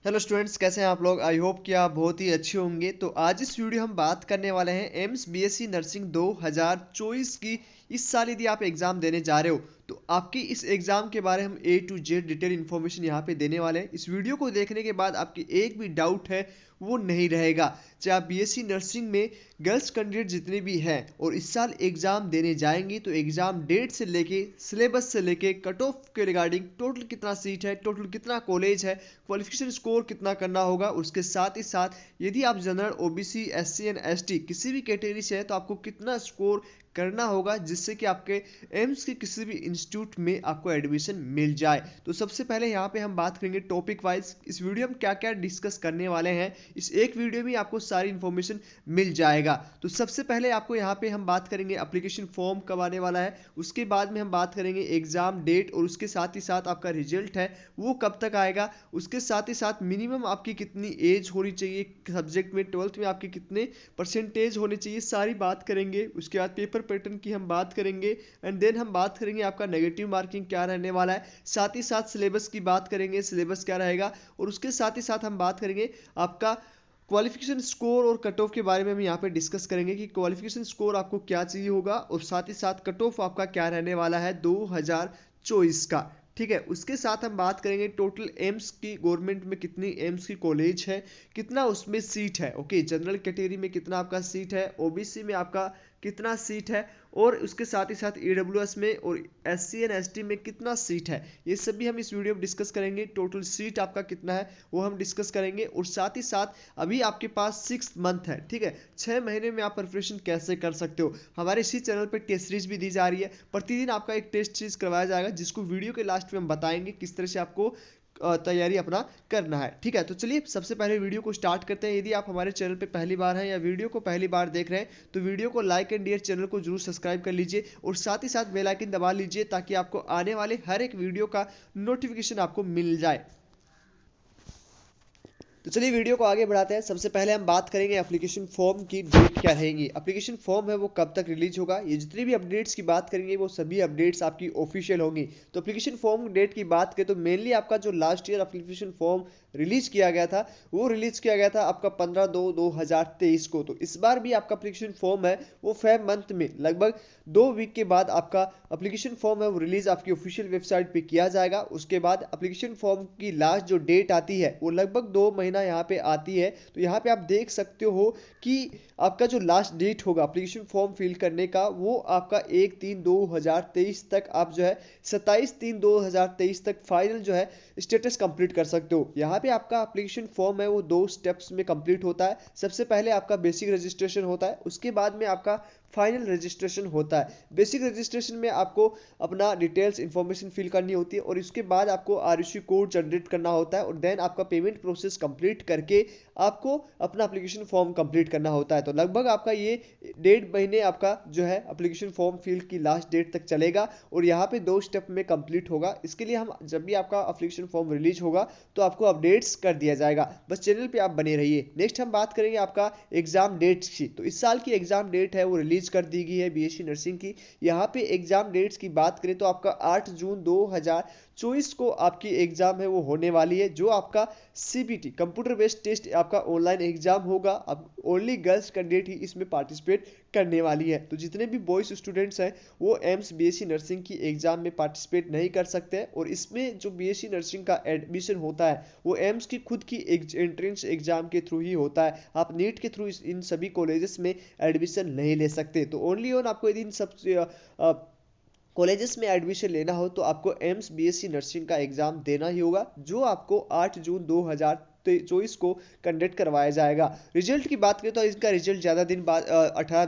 Hello students, कैसे हैं आप लोग। आई होप कि आप बहुत ही अच्छे होंगे। तो आज इस वीडियो हम बात करने वाले हैं एम्स बीएससी नर्सिंग 2024 की। इस साल यदि आप एग्ज़ाम देने जा रहे हो तो आपकी इस एग्ज़ाम के बारे में हम ए टू जेड डिटेल इन्फॉर्मेशन यहाँ पे देने वाले हैं। इस वीडियो को देखने के बाद आपकी एक भी डाउट है वो नहीं रहेगा। चाहे आप बीएससी नर्सिंग में गर्ल्स कैंडिडेट जितने भी हैं और इस साल एग्ज़ाम देने जाएंगी तो एग्ज़ाम डेट से लेके सिलेबस से लेके कट ऑफ के रिगार्डिंग टोटल कितना सीट है, टोटल कितना कॉलेज है, क्वालिफिकेशन स्कोर कितना करना होगा, उसके साथ ही साथ यदि आप general OBC SC and ST किसी भी कैटेगरी से है तो आपको कितना स्कोर करना होगा जिससे कि आपके एम्स के किसी भी इंस्टीट्यूट में आपको एडमिशन मिल जाए। तो सबसे पहले यहाँ पे हम बात करेंगे टॉपिक वाइज इस वीडियो में क्या क्या डिस्कस करने वाले हैं। इस एक वीडियो में आपको सारी इंफॉर्मेशन मिल जाएगा। तो सबसे पहले आपको यहाँ पे हम बात करेंगे एप्लीकेशन फॉर्म कब आने वाला है, उसके बाद में हम बात करेंगे एग्जाम डेट और उसके साथ ही साथ आपका रिजल्ट है वो कब तक आएगा। उसके साथ ही साथ मिनिमम आपकी कितनी एज होनी चाहिए सब्जेक्ट में, 12th में आपके कितने परसेंटेज होने चाहिए, सारी बात करेंगे। उसके बाद पेपर पैटर्न की हम बात करेंगे एंड देन हम बात करेंगे आपका नेगेटिव मार्किंग क्या रहने वाला है। साथ ही साथ सिलेबस की बात करेंगे, सिलेबस क्या रहेगा। और उसके साथ ही साथ हम बात करेंगे आपका क्वालिफिकेशन स्कोर और कट ऑफ के बारे में हम यहाँ पे डिस्कस करेंगे कि क्वालिफिकेशन स्कोर आपको क्या चाहिए होगा और साथ ही साथ कट ऑफ आपका क्या रहने वाला है 2024 का। ठीक है, उसके साथ हम बात करेंगे टोटल एम्स की गवर्नमेंट में कितनी एम्स की कॉलेज है, कितना उसमें सीट है। ओके, जनरल कैटेगरी में कितना आपका सीट है, ओबीसी में आपका कितना सीट है और उसके साथ ही साथ ईडब्ल्यूएस में और एससी एंड एसटी में कितना सीट है, ये सभी हम इस वीडियो में डिस्कस करेंगे। टोटल सीट आपका कितना है वो हम डिस्कस करेंगे। और साथ ही साथ अभी आपके पास 6 मंथ है, ठीक है, 6 महीने में आप प्रिपरेशन कैसे कर सकते हो। हमारे इसी चैनल पर टेस्ट सीरीज भी दी जा रही है, प्रतिदिन आपका एक टेस्ट सीरीज करवाया जाएगा जिसको वीडियो के लास्ट में हम बताएंगे किस तरह से आपको तैयारी अपना करना है। ठीक है, तो चलिए सबसे पहले वीडियो को स्टार्ट करते हैं। यदि आप हमारे चैनल पे पहली बार हैं या वीडियो को पहली बार देख रहे हैं तो वीडियो को लाइक एंड डियर चैनल को जरूर सब्सक्राइब कर लीजिए और साथ ही साथ बेल आइकन दबा लीजिए ताकि आपको आने वाले हर एक वीडियो का नोटिफिकेशन आपको मिल जाए। तो चलिए वीडियो को आगे बढ़ाते हैं। सबसे पहले हम बात करेंगे एप्लीकेशन फॉर्म की डेट क्या रहेगी, एप्लीकेशन फॉर्म है वो कब तक रिलीज होगा। ये जितनी भी अपडेट्स की बात करेंगे वो सभी अपडेट्स आपकी ऑफिशियल होंगी। तो एप्लीकेशन फॉर्म डेट की बात करें तो मेनली आपका जो last year application form release किया गया था वो रिलीज किया गया था आपका 15/2/2023 को। तो इस बार भी आपका एप्लीकेशन फॉर्म है वो फेब मंथ में लगभग 2 वीक के बाद आपका एप्लीकेशन फॉर्म है वो रिलीज आपकी ऑफिशियल वेबसाइट पे किया जाएगा। उसके बाद एप्लीकेशन फॉर्म की लास्ट जो डेट आती है वो लगभग 2 महीना यहाँ पे आती है। तो यहाँ पे आप देख सकते हो कि आपका जो लास्ट डेट होगा एप्लीकेशन फॉर्म फिल करने का वो आपका 1/3/2023 तक, आप जो है 27/3/2023 तक फाइनल जो है स्टेटस कंप्लीट कर सकते हो। यहाँ पे आपका एप्लीकेशन फॉर्म है वो 2 स्टेप्स में कंप्लीट होता है। सबसे पहले आपका बेसिक रजिस्ट्रेशन होता है, उसके बाद में आपका फाइनल रजिस्ट्रेशन होता है। बेसिक रजिस्ट्रेशन में आपको अपना डिटेल्स इंफॉर्मेशन फिल करनी होती है और इसके बाद आपको आरयूसी कोड जनरेट करना होता है और देन आपका पेमेंट प्रोसेस कंप्लीट करके आपको अपना एप्लीकेशन फॉर्म कंप्लीट करना होता है। तो लगभग आपका ये 1.5 महीने आपका जो है एप्लीकेशन फॉर्म फिल की लास्ट डेट तक चलेगा और यहाँ पे 2 स्टेप में कंप्लीट होगा। इसके लिए हम जब भी आपका एप्लीकेशन फॉर्म रिलीज होगा तो आपको अपडेट्स कर दिया जाएगा, बस चैनल पे आप बने रहिए। नेक्स्ट हम बात करेंगे आपका एग्जाम डेट की। तो इस साल की एग्जाम डेट है वो रिलीज कर दी गई है बीएससी नर्सिंग की। यहाँ पे एग्जाम डेट्स की बात करें तो आपका 8 जून 2024 को आपकी एग्जाम है वो होने वाली है, जो आपका सीबीटी कंप्यूटर बेस्ड टेस्ट आपका ऑनलाइन एग्जाम होगा। अब ओनली गर्ल्स कैंडिडेट ही इसमें पार्टिसिपेट करने वाली है। तो जितने भी बॉयज स्टूडेंट्स हैं वो एम्स बीएससी नर्सिंग की एग्जाम में पार्टिसिपेट नहीं कर सकते हैं। और इसमें जो बीएससी नर्सिंग का एडमिशन होता है वो एम्स की खुद की एंट्रेंस एग्जाम के थ्रू ही होता है। आप नीट के थ्रू इन सभी कॉलेजेस में एडमिशन नहीं ले सकते। तो ओनली ऑन आपको यदि इन सब कॉलेजेस में एडमिशन लेना हो तो आपको एम्स बीएससी नर्सिंग का एग्जाम देना ही होगा, जो आपको 8 जून 2024 को कंडक्ट करवाया जाएगा। रिजल्ट की बात करें तो इसका रिजल्ट ज़्यादा दिन बाद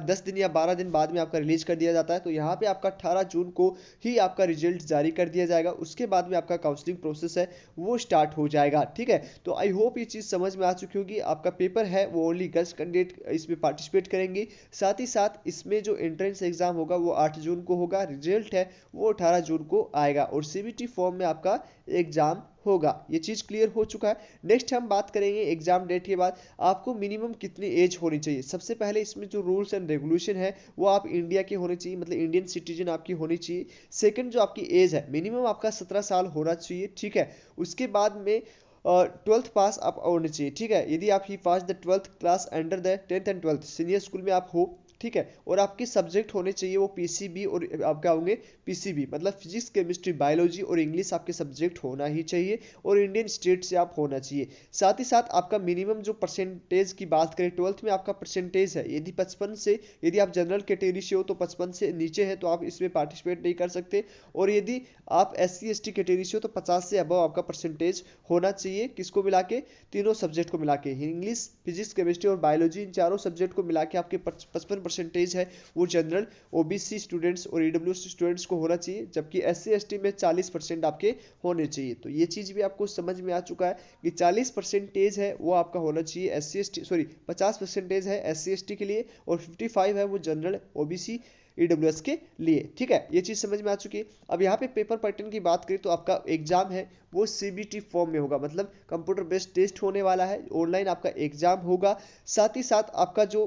10 दिन या 12 दिन बाद में आपका रिलीज कर दिया जाता है। तो यहाँ पे आपका 18 जून को ही आपका रिजल्ट जारी कर दिया जाएगा। उसके बाद में आपका काउंसलिंग प्रोसेस है वो स्टार्ट हो जाएगा। ठीक है, तो आई होप ये चीज़ समझ में आ चुकी होगी। आपका पेपर है वो ओनली गर्ल्स कैंडिडेट इसमें पार्टिसिपेट करेंगे। साथ ही साथ इसमें जो एंट्रेंस एग्जाम होगा वो 8 जून को होगा, रिजल्ट है वो 18 जून को आएगा और सीबीटी फॉर्म में आपका एग्जाम होगा। ये चीज़ क्लियर हो चुका है। नेक्स्ट हम बात करेंगे एग्जाम डेट के बाद आपको मिनिमम कितनी एज होनी चाहिए। सबसे पहले इसमें जो रूल्स एंड रेगुलेशन है वो आप इंडिया के होने चाहिए, मतलब इंडियन सिटीजन आपकी होनी चाहिए। सेकंड जो आपकी एज है मिनिमम आपका 17 साल होना चाहिए। ठीक है, उसके बाद में ट्वेल्थ पास आप होने चाहिए, ठीक है। यदि आप ही pass the twelfth class under the 10th and 12th senior school में आप हो, ठीक है। और आपके सब्जेक्ट होने चाहिए वो पीसीबी, और आप क्या होंगे पीसीबी, मतलब फिजिक्स केमिस्ट्री बायोलॉजी और इंग्लिश आपके सब्जेक्ट होना ही चाहिए, और इंडियन स्टेट से आप होना चाहिए। साथ ही साथ आपका मिनिमम जो परसेंटेज की बात करें, ट्वेल्थ में आपका परसेंटेज है यदि 55 से, यदि आप जनरल कैटेगरी से हो तो 55 से नीचे है तो आप इसमें पार्टिसिपेट नहीं कर सकते, और यदि आप SC ST कैटेगरी से हो तो 50 से अबव आपका परसेंटेज होना चाहिए। किसको मिला के? तीनों सब्जेक्ट को मिला के, इंग्लिश फिजिक्स केमिस्ट्री और बायोलॉजी, इन चारों सब्जेक्ट को मिला के आपके 55 परसेंटेज है वो जनरल OBC स्टूडेंट्स और EWS स्टूडेंट्स को होना चाहिए, जबकि SC ST में 40% आपके होने चाहिए। तो ये चीज भी आपको समझ में आ चुका है कि 40 परसेंटेज है वो आपका होना चाहिए SC ST, सॉरी 50 परसेंटेज है SC ST के लिए, और 55 है वो जनरल OBC EWS के लिए, ठीक है। ये चीज समझ में आ चुकी है। अब यहाँ पे पेपर पैटर्न की बात करें तो आपका एग्जाम है वो CBT फॉर्म में होगा, मतलब कंप्यूटर बेस्ड टेस्ट होने वाला है, ऑनलाइन आपका एग्जाम होगा। साथ ही साथ आपका जो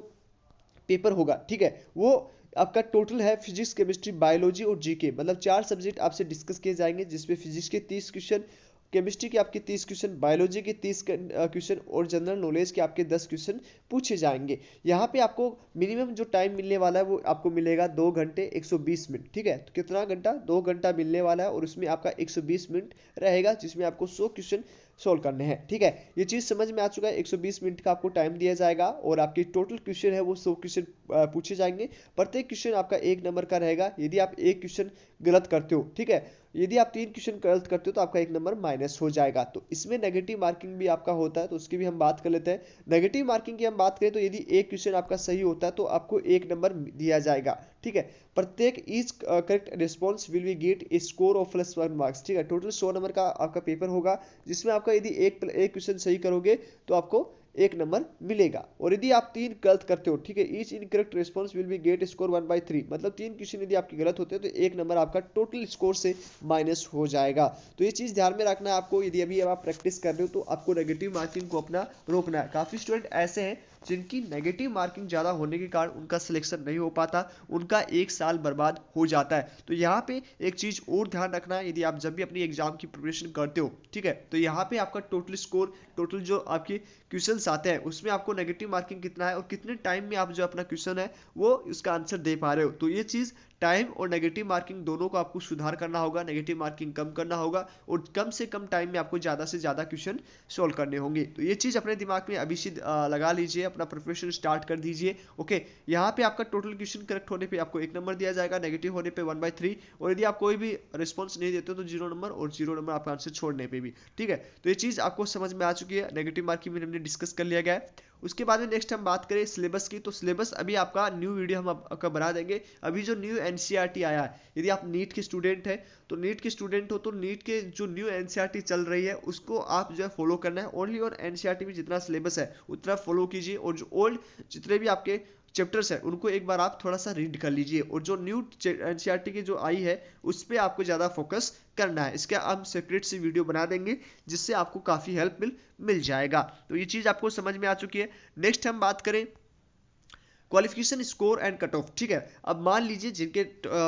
पेपर होगा, ठीक है, वो आपका टोटल है फिजिक्स केमिस्ट्री बायोलॉजी और जीके, मतलब 4 सब्जेक्ट आपसे डिस्कस किए जाएंगे, जिसमें फिजिक्स के 30 क्वेश्चन, केमिस्ट्री के आपके 30 क्वेश्चन, बायोलॉजी के 30 क्वेश्चन और जनरल नॉलेज के आपके 10 क्वेश्चन पूछे जाएंगे। यहाँ पे आपको मिनिमम जो टाइम मिलने वाला है वो आपको मिलेगा 2 घंटे 120 मिनट, ठीक है। तो कितना घंटा? 2 घंटा मिलने वाला है, और उसमें आपका 120 मिनट रहेगा, जिसमें आपको 100 क्वेश्चन सोल्व करने हैं, ठीक है। ये चीज समझ में आ चुका है। 120 मिनट का आपको टाइम दिया जाएगा, और आपके टोटल क्वेश्चन है वो 100 क्वेश्चन पूछे जाएंगे। प्रत्येक क्वेश्चन आपका 1 नंबर का रहेगा यदि आप एक क्वेश्चन गलत करते हो, ठीक है। यदि आप 3 क्वेश्चन गलत करते हो तो आपका 1 नंबर माइनस हो जाएगा। तो इसमें नेगेटिव मार्किंग भी आपका होता है, तो उसकी भी हम बात कर लेते हैं। नेगेटिव मार्किंग की हम बात करें तो यदि एक क्वेश्चन आपका सही होता है तो आपको 1 नंबर दिया जाएगा, ठीक है। प्रत्येक each correct response will be gate A score of +1 marks, ठीक है। टोटल 100 नंबर का आपका पेपर होगा, जिसमें आपका यदि एक क्वेश्चन सही करोगे तो आपको 1 नंबर मिलेगा, और यदि आप 3 गलत करते हो, ठीक है, each incorrect response will be get score 1/3, मतलब 3 क्वेश्चन यदि आपके गलत होते हैं तो 1 नंबर आपका टोटल स्कोर से माइनस हो जाएगा। तो ये चीज ध्यान में रखना है आपको, यदि अभी आप प्रैक्टिस कर रहे हो तो आपको नेगेटिव मार्किंग को अपना रोकना है। काफी स्टूडेंट ऐसे हैं जिनकी नेगेटिव मार्किंग ज़्यादा होने के कारण उनका सिलेक्शन नहीं हो पाता, उनका 1 साल बर्बाद हो जाता है। तो यहाँ पे एक चीज़ और ध्यान रखना है, यदि आप जब भी अपनी एग्जाम की प्रिपरेशन करते हो, ठीक है, तो यहाँ पे आपका टोटल स्कोर, टोटल जो आपके क्वेश्चंस आते हैं उसमें आपको नेगेटिव मार्किंग कितना है और कितने टाइम में आप जो अपना क्वेश्चन है वो उसका आंसर दे पा रहे हो। तो ये चीज़ टाइम और नेगेटिव मार्किंग दोनों को आपको सुधार करना होगा, नेगेटिव मार्किंग कम करना होगा, और कम से कम टाइम में आपको ज़्यादा से ज़्यादा क्वेश्चन सॉल्व करने होंगे। तो ये चीज़ अपने दिमाग में अभी से लगा लीजिए, अपना प्रिपरेशन स्टार्ट कर दीजिए। ओके, यहाँ पे आपका टोटल क्वेश्चन करेक्ट होने पे आपको 1 नंबर दिया जाएगा, नेगेटिव होने पे 1/3, और यदि आप कोई भी रिस्पॉन्स नहीं देते हो तो 0 नंबर, और 0 नंबर आपका आंसर छोड़ने पे भी, ठीक है। तो ये चीज़ आपको समझ में आ चुकी है, नेगेटिव मार्किंग में हमने डिस्कस कर लिया गया है। उसके बाद में नेक्स्ट हम बात करें सिलेबस की, तो सिलेबस अभी आपका न्यू वीडियो हम आपका बना देंगे। अभी जो न्यू NCERT आया है, यदि आप नीट के स्टूडेंट हैं तो नीट के स्टूडेंट हो तो नीट के जो न्यू NCERT चल रही है उसको आप जो है फॉलो करना है। ओनली और NCERT में जितना सिलेबस है उतना फॉलो कीजिए, और जो ओल्ड जितने भी आपके चैप्टर्स है उनको एक बार आप थोड़ा सा रीड कर लीजिए, और जो न्यू NCERT की जो आई है उस पर आपको ज़्यादा फोकस करना है। इसका हम सेपरेट से वीडियो बना देंगे जिससे आपको काफ़ी हेल्प मिल जाएगा। तो ये चीज़ आपको समझ में आ चुकी है। नेक्स्ट हम बात करें qualification score and cut off, ठीक है। अब मान लीजिए जिनके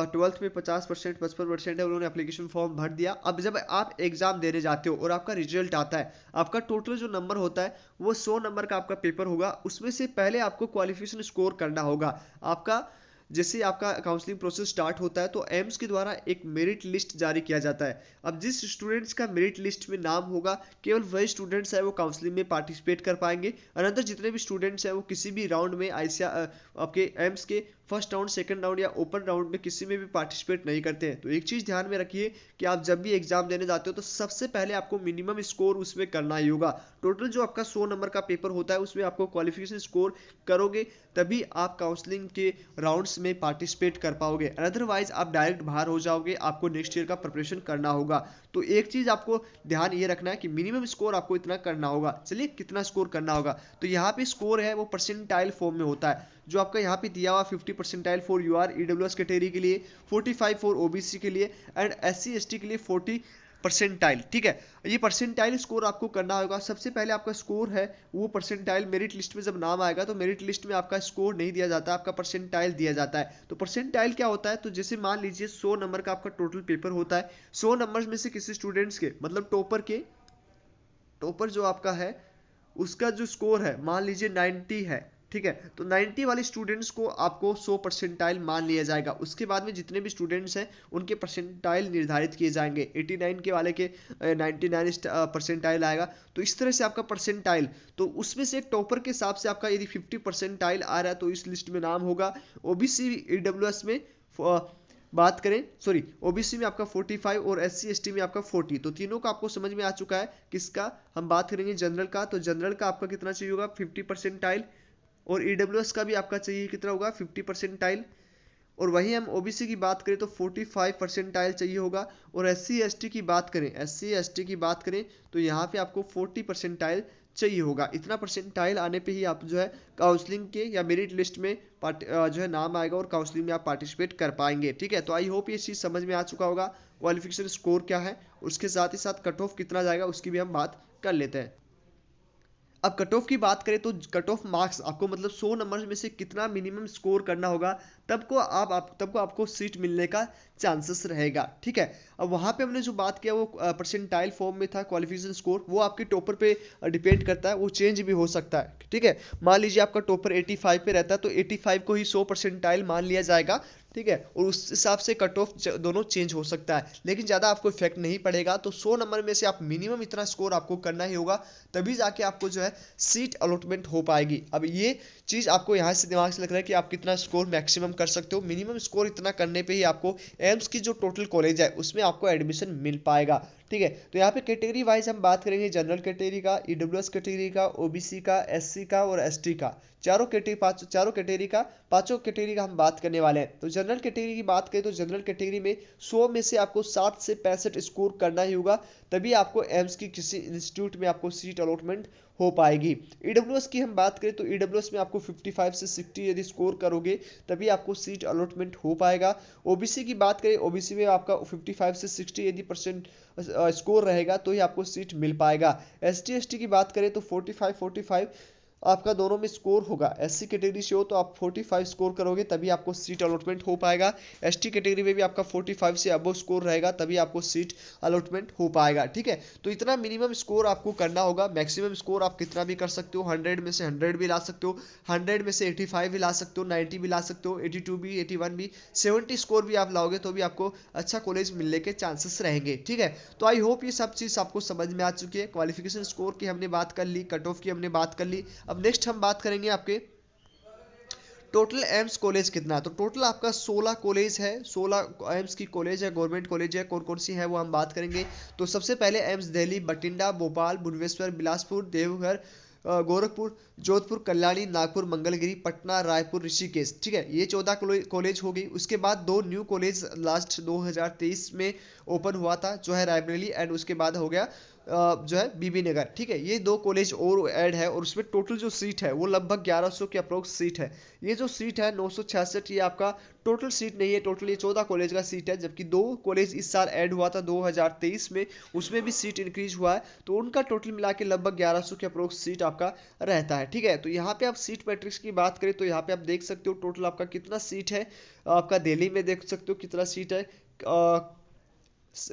12th में 50% 55% है, उन्होंने एप्लीकेशन फॉर्म भर दिया। अब जब आप एग्जाम देने जाते हो और आपका रिजल्ट आता है, आपका टोटल जो नंबर होता है वो 100 नंबर का आपका पेपर होगा। उसमें से पहले आपको क्वालिफिकेशन स्कोर करना होगा। आपका जैसे आपका काउंसलिंग प्रोसेस स्टार्ट होता है तो एम्स के द्वारा एक मेरिट लिस्ट जारी किया जाता है। अब जिस स्टूडेंट्स का मेरिट लिस्ट में नाम होगा केवल वही स्टूडेंट्स है वो काउंसलिंग में पार्टिसिपेट कर पाएंगे। अनदर जितने भी स्टूडेंट्स हैं वो किसी भी राउंड में आपके एम्स के फर्स्ट राउंड, सेकंड राउंड या ओपन राउंड में किसी में भी पार्टिसिपेट नहीं करते हैं। तो एक चीज़ ध्यान में रखिए कि आप जब भी एग्जाम देने जाते हो तो सबसे पहले आपको मिनिमम स्कोर उसमें करना ही होगा। टोटल जो आपका 100 नंबर का पेपर होता है उसमें आपको क्वालिफिकेशन स्कोर करोगे तभी आप काउंसलिंग के राउंड्स में पार्टिसिपेट कर पाओगे, अदरवाइज आप डायरेक्ट बाहर हो जाओगे। आपको नेक्स्ट ईयर का प्रिपरेशन करना होगा। तो एक चीज़ आपको ध्यान ये रखना है कि मिनिमम स्कोर आपको इतना करना होगा। चलिए कितना स्कोर करना होगा, तो यहाँ पे स्कोर है वो परसेंटाइल फॉर्म में होता है, जो आपका यहाँ पे दिया हुआ 50 percentile for UR EWS category के लिए, 45 फॉर OBC के लिए, एंड SC ST के लिए 40 परसेंटाइल, ठीक है। ये परसेंटाइल स्कोर आपको करना होगा। सबसे पहले आपका स्कोर है वो परसेंटाइल, मेरिट लिस्ट में जब नाम आएगा तो मेरिट लिस्ट में आपका स्कोर नहीं दिया जाता, आपका परसेंटाइल दिया जाता है। तो परसेंटाइल क्या होता है, तो जैसे मान लीजिए 100 नंबर का आपका टोटल पेपर होता है, 100 नंबर में से किसी स्टूडेंट्स के मतलब टॉपर के टॉपर जो आपका है उसका जो स्कोर है मान लीजिए 90 है, ठीक है, तो 90 वाले स्टूडेंट्स को आपको 100 परसेंटाइल मान लिया जाएगा। उसके बाद में जितने भी स्टूडेंट्स हैं उनके परसेंटाइल निर्धारित किए जाएंगे। 89 के वाले के 99 परसेंटाइल आएगा। तो इस तरह से आपका परसेंटाइल, तो उसमें से एक टॉपर के हिसाब से आपका यदि 50 परसेंटाइल आ रहा है तो इस लिस्ट में नाम होगा। ओबीसी ईडब्ल्यूएस में बात करें, सॉरी, ओबीसी में आपका 45 और एससी एसटी में आपका 40। तो तीनों का आपको समझ में आ चुका है। किसका हम बात करेंगे? जनरल का। तो जनरल का आपका कितना चाहिए होगा? 50 परसेंटाइल। और ईडब्ल्यूएस का भी आपका चाहिए कितना होगा? 50 परसेंटाइल। और वहीं हम ओबीसी की बात करें तो 45 परसेंटाइल चाहिए होगा। और एससी एसटी की बात करें, एससी एसटी की बात करें तो यहाँ पे आपको 40 परसेंटाइल चाहिए होगा। इतना परसेंटाइल आने पे ही आप जो है काउंसलिंग के या मेरिट लिस्ट में जो है नाम आएगा और काउंसलिंग में आप पार्टिसिपेट कर पाएंगे। ठीक है, तो आई होप ये चीज़ समझ में आ चुका होगा। क्वालिफिकेशन स्कोर क्या है, उसके साथ ही साथ कट ऑफ कितना जाएगा उसकी भी हम बात कर लेते हैं। अब कट ऑफ की बात करें तो कट ऑफ मार्क्स आपको मतलब 100 नंबर में से कितना मिनिमम स्कोर करना होगा तब को आपको सीट मिलने का चांसेस रहेगा। ठीक है, अब वहाँ पे हमने जो बात किया वो परसेंटाइल फॉर्म में था। क्वालिफिकेशन स्कोर वो आपके टॉपर पे डिपेंड करता है, वो चेंज भी हो सकता है। ठीक है, मान लीजिए आपका टॉपर 85 पे रहता है तो 85 को ही 100 परसेंटाइल मान लिया जाएगा। ठीक है, और उस हिसाब से कट ऑफ दोनों चेंज हो सकता है, लेकिन ज़्यादा आपको इफेक्ट नहीं पड़ेगा। तो 100 नंबर में से आप मिनिमम इतना स्कोर आपको करना ही होगा, तभी जाके आपको जो है सीट अलॉटमेंट हो पाएगी। अब ये चीज़ आपको यहाँ से दिमाग से लग रहा है कि आप कितना स्कोर मैक्सिमम कर सकते हो। मिनिमम स्कोर इतना करने पे ही आपको एम्स की जो टोटल कॉलेज है उसमें आपको एडमिशन मिल पाएगा। ठीक है, तो यहाँ पे कैटेगरी वाइज हम बात करेंगे जनरल कैटेगरी का, ईडब्ल्यूएस कैटेगरी का, ओबीसी का, एससी का और एसटी का। चारों कैटेगरी का हम बात करने वाले हैं। तो जनरल कैटेगरी की बात करें तो जनरल कैटेगरी में 100 में से आपको 60 से 65 स्कोर करना ही होगा, तभी आपको एम्स की किसी इंस्टीट्यूट में आपको सीट अलॉटमेंट हो पाएगी। ईडब्ल्यूएस की हम बात करें तो ईडब्ल्यूएस में आपको 55 से 60 यदि स्कोर करोगे तभी आपको सीट अलॉटमेंट हो पाएगा। ओबीसी की बात करें, ओबीसी में आपका 55 से 60 यदि परसेंट स्कोर रहेगा तो ही आपको सीट मिल पाएगा। एसटी एसटी की बात करें तो 45 आपका दोनों में स्कोर होगा। एससी कैटेगरी से हो तो आप 45 स्कोर करोगे तभी आपको सीट अलॉटमेंट हो पाएगा। एसटी कैटेगरी में भी आपका 45 से अबव स्कोर रहेगा तभी आपको सीट अलॉटमेंट हो पाएगा। ठीक है, तो इतना मिनिमम स्कोर आपको करना होगा। मैक्सिमम स्कोर आप कितना भी कर सकते हो, 100 में से 100 भी ला सकते हो, 100 में से 85 भी ला सकते हो, 90 भी ला सकते हो, 82 भी, 81 भी, 70 स्कोर भी आप लाओगे तो भी आपको अच्छा कॉलेज मिलने के चांसेस रहेंगे। ठीक है, तो आई होप ये सब चीज़ आपको समझ में आ चुकी है। क्वालिफिकेशन स्कोर की हमने बात कर ली, कट ऑफ की हमने बात कर ली। अब नेक्स्ट हम बात करेंगे आपके टोटल एम्स कॉलेज कितना है। तो टोटल आपका 16 कॉलेज है, 16 एम्स की कॉलेज है, गवर्नमेंट कॉलेज है। कौन कौन सी है वो हम बात करेंगे। तो सबसे पहले एम्स दिल्ली, बठिंडा, भोपाल, भुवनेश्वर, बिलासपुर, देवघर, गोरखपुर, जोधपुर, कल्याणी, नागपुर, मंगलगिरी, पटना, रायपुर, ऋषिकेश। ठीक है, ये 14 कॉलेज हो गई। उसके बाद 2 न्यू कॉलेज लास्ट 2023 में ओपन हुआ था, जो है रायबरेली, एंड उसके बाद हो गया जो है बीबी नगर। ठीक है, ये 2 कॉलेज और ऐड है और उसमें टोटल जो सीट है वो लगभग 1100 के अप्रोक्स सीट है। ये जो सीट है 966, ये आपका टोटल सीट नहीं है, टोटल ये 14 कॉलेज का सीट है। जबकि 2 कॉलेज इस साल ऐड हुआ था 2023 में, उसमें भी सीट इंक्रीज हुआ है, तो उनका टोटल मिला के लगभग 1100 के अप्रोक्स सीट आपका रहता है। ठीक है, तो यहाँ पे आप सीट मैट्रिक्स की बात करें तो यहाँ पे आप देख सकते हो टोटल आपका कितना सीट है। आपका दिल्ली में देख सकते हो कितना सीट है।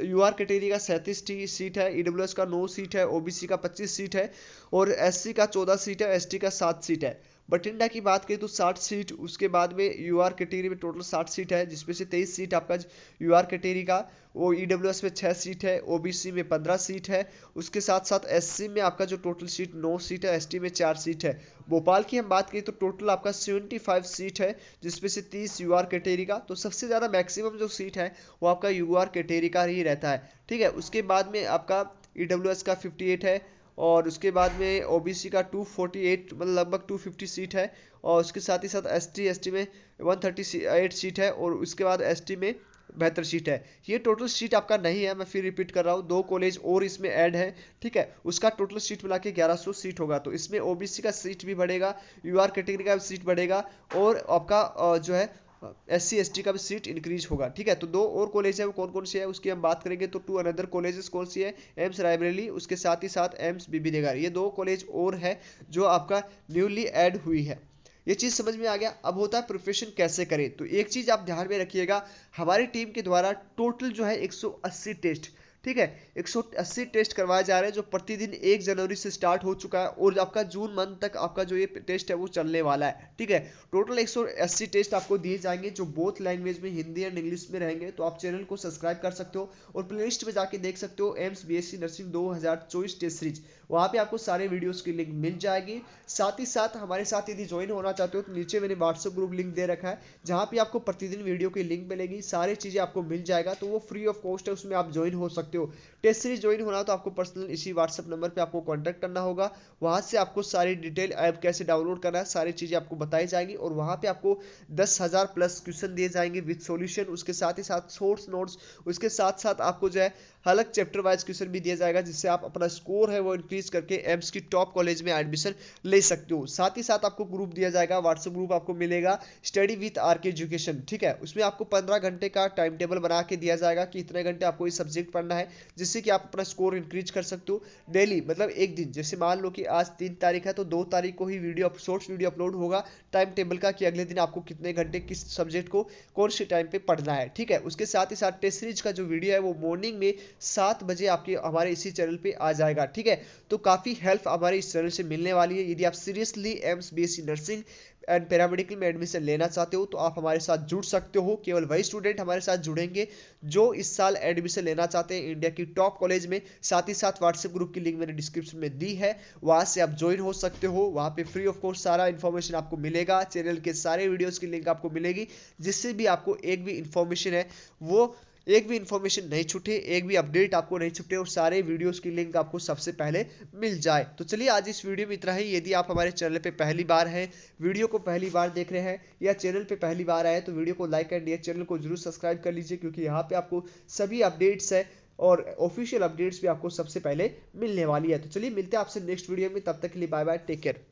यूआर कैटेगरी का 37 सीट है, ईडब्ल्यूएस का 9 सीट है, ओबीसी का 25 सीट है और एससी का 14 सीट है, एसटी का 7 सीट है। बठिंडा की बात करें तो 60 सीट, उसके बाद में यूआर कैटेगरी में टोटल 60 सीट है, जिसमें से 23 सीट आपका यूआर कैटेगरी का, वो ईडब्ल्यूएस में 6 सीट है, ओबीसी में 15 सीट है। उसके साथ साथ एससी में आपका जो टोटल सीट 9 सीट है, एसटी में 4 सीट है। भोपाल की हम बात करें तो टोटल आपका 75 सीट है, जिसमें से 30 यूआर कैटेगरी का। तो सबसे ज़्यादा मैक्सिमम जो सीट है वो आपका यूआर कैटेगरी का ही रहता है। ठीक है, उसके बाद में आपका ईडब्ल्यूएस का 58 है और उसके बाद में ओबीसी का 248 मतलब लगभग 250 सीट है और उसके साथ ही साथ एसटी में 138 सीट है और उसके बाद एसटी में 72 सीट है। ये टोटल सीट आपका नहीं है, मैं फिर रिपीट कर रहा हूँ, 2 कॉलेज और इसमें ऐड है। ठीक है, उसका टोटल सीट मिला के 1100 सीट होगा। तो इसमें ओबीसी का सीट भी बढ़ेगा, यूआर कैटेगरी का भी सीट बढ़ेगा और आपका जो है एससी एसटी का भी सीट इंक्रीज होगा। ठीक है, तो 2 और कॉलेज है, वो कौन कौन सी है उसकी हम बात करेंगे। तो 2 अनदर कॉलेजेस कौन सी है, एम्स रायबरेली, उसके साथ ही साथ एम्स बीबी नगर। ये 2 कॉलेज और है जो आपका न्यूली ऐड हुई है। ये चीज़ समझ में आ गया। अब होता है प्रिपरेशन कैसे करें। तो एक चीज़ आप ध्यान में रखिएगा, हमारी टीम के द्वारा टोटल जो है 180 टेस्ट, ठीक है। 180 टेस्ट करवाए जा रहे हैं जो प्रतिदिन 1 जनवरी से स्टार्ट हो चुका है और आपका जून मंथ तक आपका जो ये टेस्ट है वो चलने वाला है, ठीक है। टोटल 180 टेस्ट आपको दिए जाएंगे जो बोथ लैंग्वेज में, हिंदी एंड इंग्लिश में रहेंगे। तो आप चैनल को सब्सक्राइब कर सकते हो और प्लेलिस्ट में जाके देख सकते हो AIIMS BSc nursing 2024 test series, वहाँ पे आपको सारे वीडियोस की लिंक मिल जाएगी। साथ ही साथ हमारे साथ यदि ज्वाइन होना चाहते हो तो नीचे मैंने व्हाट्सएप ग्रुप लिंक दे रखा है जहाँ पे आपको प्रतिदिन वीडियो की लिंक मिलेगी, सारी चीज़ें आपको मिल जाएगा। तो वो फ्री ऑफ कॉस्ट है, उसमें आप ज्वाइन हो सकते हो। टेस्ट सीरीज ज्वाइन होना तो आपको पर्सनल इसी व्हाट्सएप नंबर पे आपको कांटेक्ट करना होगा। वहाँ से आपको सारी डिटेल ऐप कैसे डाउनलोड करना है सारी चीज़ें आपको बताई जाएंगी और वहाँ पे आपको 10,000 प्लस क्वेश्चन दिए जाएंगे विद सॉल्यूशन। उसके साथ ही साथ सोर्स नोट्स, उसके साथ साथ आपको जो है अलग चैप्टर वाइज क्वेश्चन भी दिया जाएगा जिससे आप अपना स्कोर है वो इंक्रीज करके एम्स की टॉप कॉलेज में एडमिशन ले सकते हो। साथ ही साथ आपको ग्रुप दिया जाएगा, व्हाट्सएप ग्रुप आपको मिलेगा स्टडी विथ आरके एजुकेशन, ठीक है। उसमें आपको 15 घंटे का टाइम टेबल बना के दिया जाएगा कि इतने घंटे आपको ये सब्जेक्ट पढ़ना है, जिससे कि आप अपना स्कोर इंक्रीज कर सकते हो डेली। मतलब एक दिन, जैसे मान लो कि आज 3 तारीख है तो 2 तारीख को ही शॉर्ट्स वीडियो अपलोड होगा टाइम टेबल का कि अगले दिन आपको कितने घंटे किस सब्जेक्ट को कौन से टाइम पे पढ़ना है, ठीक है। उसके साथ ही साथ टेस्ट सीरीज का जो वीडियो है वो मॉर्निंग में 7 बजे आपके हमारे इसी चैनल पे आ जाएगा, ठीक है। तो काफ़ी हेल्प हमारे इस चैनल से मिलने वाली है। यदि आप seriously AIIMS BSc nursing and paramedical में एडमिशन लेना चाहते हो तो आप हमारे साथ जुड़ सकते हो। केवल वही स्टूडेंट हमारे साथ जुड़ेंगे जो इस साल एडमिशन लेना चाहते हैं इंडिया की टॉप कॉलेज में। साथ ही साथ व्हाट्सएप ग्रुप की लिंक मैंने डिस्क्रिप्शन में दी है, वहां से आप ज्वाइन हो सकते हो। वहां पे फ्री ऑफ कॉस्ट सारा इन्फॉर्मेशन आपको मिलेगा, चैनल के सारे वीडियोस की लिंक आपको मिलेगी, जिससे भी आपको एक भी इन्फॉर्मेशन है वो एक भी इन्फॉर्मेशन नहीं छूटे, एक भी अपडेट आपको नहीं छूटे और सारे वीडियोस की लिंक आपको सबसे पहले मिल जाए। तो चलिए आज इस वीडियो में इतना ही। यदि आप हमारे चैनल पे पहली बार हैं, वीडियो को पहली बार देख रहे हैं या चैनल पे पहली बार आए तो वीडियो को लाइक एंड चैनल को जरूर सब्सक्राइब कर लीजिए, क्योंकि यहाँ पे आपको सभी अपडेट्स है और ऑफिशियल अपडेट्स भी आपको सबसे पहले मिलने वाली है। तो चलिए मिलते हैं आपसे नेक्स्ट वीडियो में, तब तक के लिए बाय बाय, टेक केयर।